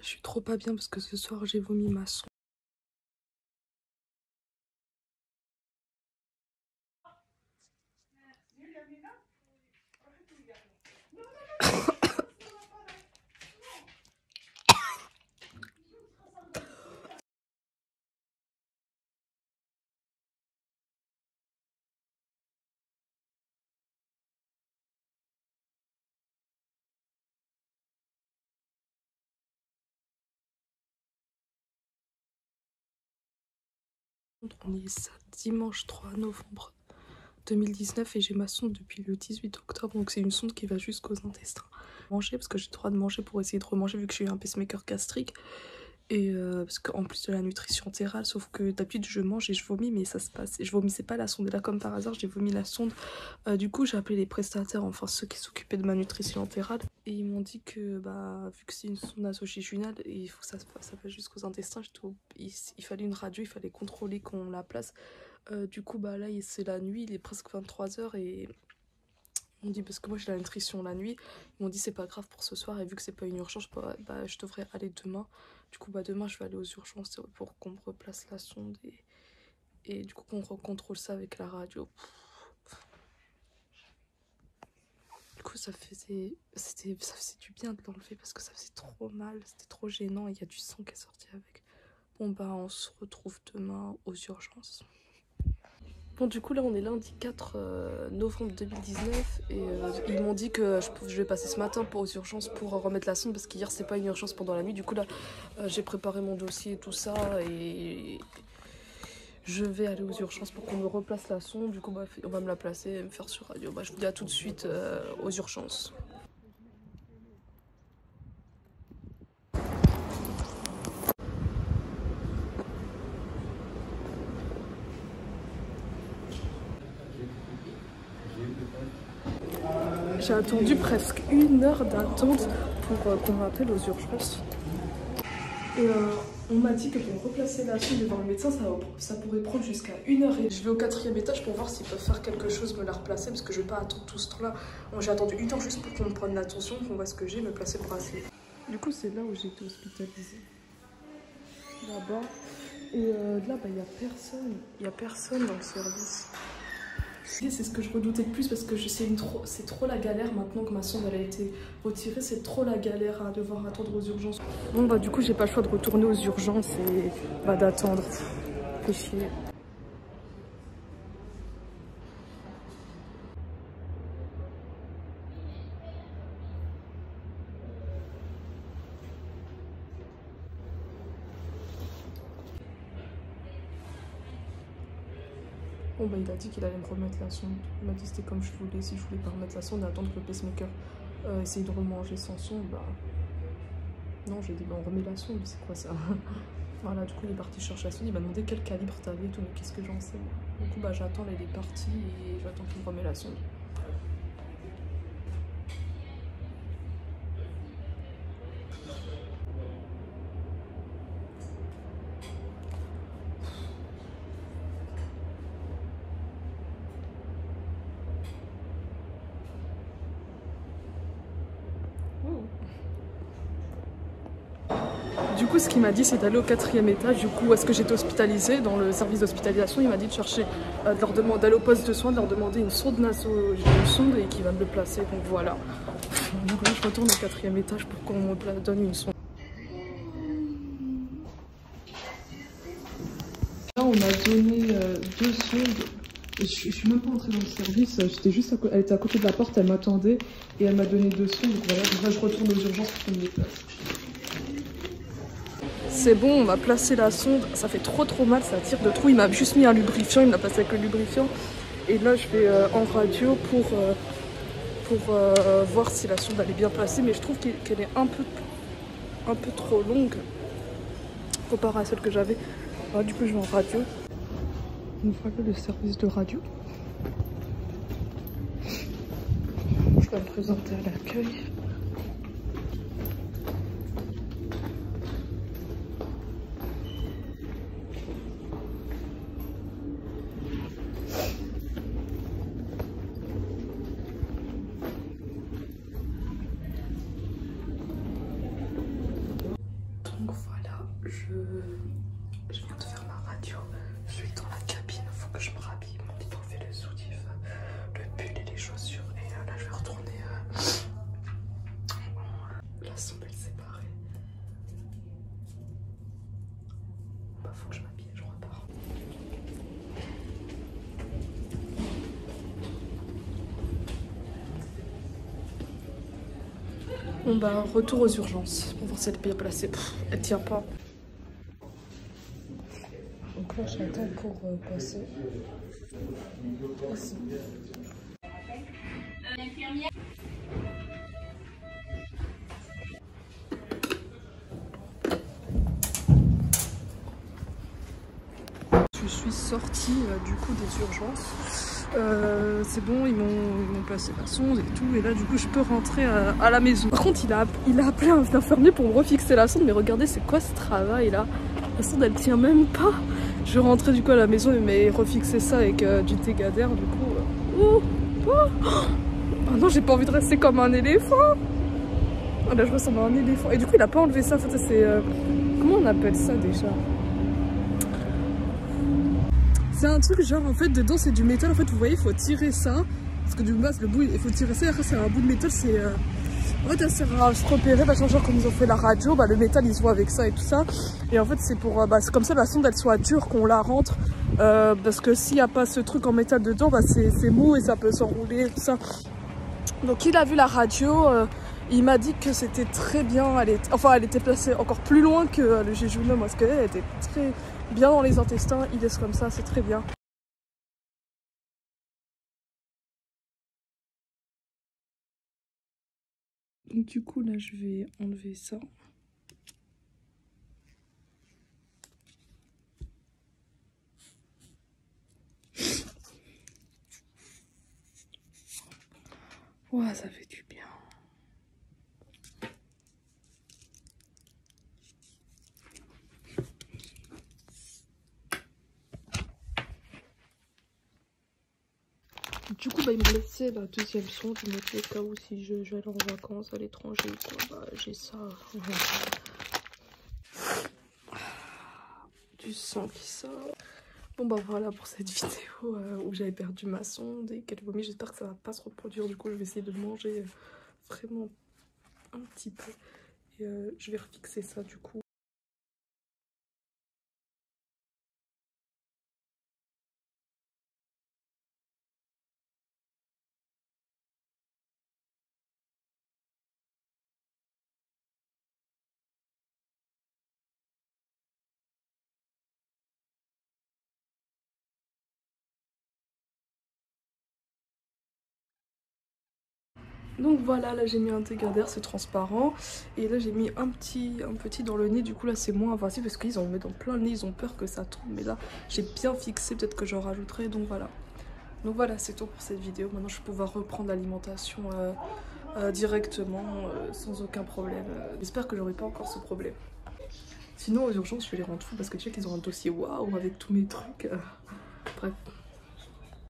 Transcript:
suis trop pas bien parce que ce soir j'ai vomi ma sonde. On est dimanche 3 novembre 2019 et j'ai ma sonde depuis le 18 octobre, donc c'est une sonde qui va jusqu'aux intestins. Manger parce que j'ai le droit de manger pour essayer de remanger vu que j'ai eu un pacemaker gastrique. Et parce qu'en plus de la nutrition entérale, sauf que d'habitude je mange et je vomis, mais ça se passe. Et je vomissais pas la sonde, et là comme par hasard j'ai vomi la sonde. Du coup j'ai appelé les prestataires, enfin ceux qui s'occupaient de ma nutrition entérale. Et ils m'ont dit que bah, vu que c'est une sonde nasogéginale, et il faut que ça passe jusqu'aux intestins, il fallait une radio, il fallait contrôler qu'on la place. Du coup bah là c'est la nuit, il est presque 23 h et... On m'ont dit parce que moi j'ai la nutrition la nuit, ils m'ont dit c'est pas grave pour ce soir et vu que c'est pas une urgence, bah, je devrais aller demain. Du coup bah demain je vais aller aux urgences pour qu'on me replace la sonde et du coup qu'on recontrôle ça avec la radio. Du coup ça faisait du bien de l'enlever parce que ça faisait trop mal, c'était trop gênant et il y a du sang qui est sorti avec. Bon bah on se retrouve demain aux urgences. Bon du coup là on est lundi 4 novembre 2019 et ils m'ont dit que je vais passer ce matin aux urgences pour remettre la sonde parce qu'hier c'est pas une urgence pendant la nuit. Du coup là j'ai préparé mon dossier et tout ça et je vais aller aux urgences pour qu'on me replace la sonde. Du coup bah, on va me la placer et me faire sur radio. Bah, je vous dis à tout de suite aux urgences. J'ai attendu presque 1 heure d'attente pour qu'on m'appelle aux urgences. Et on m'a dit que pour replacer la sonde devant le médecin, ça pourrait prendre jusqu'à 1 heure. Et je vais au 4e étage pour voir s'ils peuvent faire quelque chose, me la replacer, parce que je vais pas attendre tout ce temps-là. Bon, j'ai attendu 1 heure juste pour qu'on me prenne l'attention, qu'on voit ce que j'ai, me placer le bracelet. Du coup, c'est là où j'ai été hospitalisée. Là-bas. Et là, bah, il n'y a personne. Il n'y a personne dans le service. C'est ce que je redoutais le plus parce que c'est trop la galère maintenant que ma sonde elle a été retirée, c'est trop la galère à devoir attendre aux urgences. Bon bah du coup j'ai pas le choix de retourner aux urgences et bah, d'attendre. Fait chier. Bon bah il a dit qu'il allait me remettre la sonde. Il m'a dit c'était comme je voulais, si je voulais pas remettre la sonde, attendre que le pacemaker essaye de remanger sans sonde, bah... Non, j'ai dit bah on remet la sonde, c'est quoi ça? Voilà, du coup il est parti chercher la sonde, il m'a demandé quel calibre t'avais et tout, mais qu'est-ce que j'en sais moi. Du coup bah j'attends, là il est parti et j'attends qu'il me remette la sonde. Du coup, ce qu'il m'a dit, c'est d'aller au 4e étage. Du coup, où est-ce que j'étais hospitalisée dans le service d'hospitalisation, il m'a dit de chercher, de leur demander, d'aller au poste de soins, de leur demander une sonde et qu'il va me le placer. Donc voilà. Donc là, je retourne au 4e étage pour qu'on me donne une sonde. Là, on m'a donné 2 sondes. Je suis même pas entrée dans le service. J'étais juste elle était à côté de la porte, elle m'attendait et elle m'a donné 2 sondes. Donc voilà. Donc là, je retourne aux urgences pour qu'on me les place. C'est bon, on m'a placé la sonde, ça fait trop mal, ça tire de trop. Il m'a juste mis un lubrifiant, il me l'a passé avec le lubrifiant. Et là je vais en radio pour voir si la sonde elle est bien placée. Mais je trouve qu'elle est un peu trop longue comparée à celle que j'avais. Alors, du coup je vais en radio. Donc voilà le service de radio. Je vais me présenter à l'accueil. je viens de faire ma radio. Je suis dans la cabine, faut que je me rhabille. Mon petit fait le soutif, le pull et les chaussures. Et là, je vais retourner l'assemblée séparée. Bah, faut que je m'habille, je repars. Bon bah retour aux urgences pour voir si elle est bien placée. Pff, elle tient pas. Donc là j'attends pour passer. Ici. Je suis sortie du coup des urgences. C'est bon, ils m'ont placé la sonde et tout, et là du coup je peux rentrer à la maison. Par contre il a appelé un infirmier pour me refixer la sonde, mais regardez c'est quoi ce travail là? La sonde elle tient même pas. Je vais rentrer du coup à la maison et mais refixer ça avec du Tegader du coup. Oh non, j'ai pas envie de rester comme un éléphant. Oh là je ressemble à un éléphant. Et du coup il a pas enlevé ça, en fait, c'est comment on appelle ça déjà? C'est un truc genre en fait dedans c'est du métal, en fait vous voyez il faut tirer ça. Parce que du coup le bout il faut tirer ça et après c'est un bout de métal, c'est en fait ça sert à se repérer, parce que genre comme ils ont fait la radio, bah le métal il se voit avec ça et tout ça. Et en fait c'est pour, c'est comme ça la sonde elle soit dure qu'on la rentre. Parce que s'il n'y a pas ce truc en métal dedans, bah c'est mou et ça peut s'enrouler et tout ça. Donc il a vu la radio, il m'a dit que c'était très bien, elle était placée encore plus loin que le jéjunum parce qu'elle était très bien dans les intestins, il laisse comme ça, c'est très bien. Donc du coup là je vais enlever ça. Ouah, ça fait du bien. Du coup, bah, il me laissait la deuxième sonde, je me disais au cas où si je vais aller en vacances à l'étranger, bah, j'ai ça. Du sang qui sort. Bon bah voilà pour cette vidéo où j'avais perdu ma sonde et qu'elle vomit. J'espère que ça va pas se reproduire. Du coup, je vais essayer de manger vraiment un petit peu. Et je vais refixer ça du coup. Donc voilà, là j'ai mis un Tegader, c'est transparent. Et là j'ai mis un petit dans le nez. Du coup là c'est moins invasif parce qu'ils en mettent dans plein le nez, ils ont peur que ça tombe. Mais là j'ai bien fixé, peut-être que j'en rajouterai. Donc voilà, c'est tout pour cette vidéo. Maintenant je vais pouvoir reprendre l'alimentation directement sans aucun problème. J'espère que j'aurai pas encore ce problème. Sinon aux urgences je vais les rendre fous parce que tu sais qu'ils ont un dossier waouh avec tous mes trucs. Bref.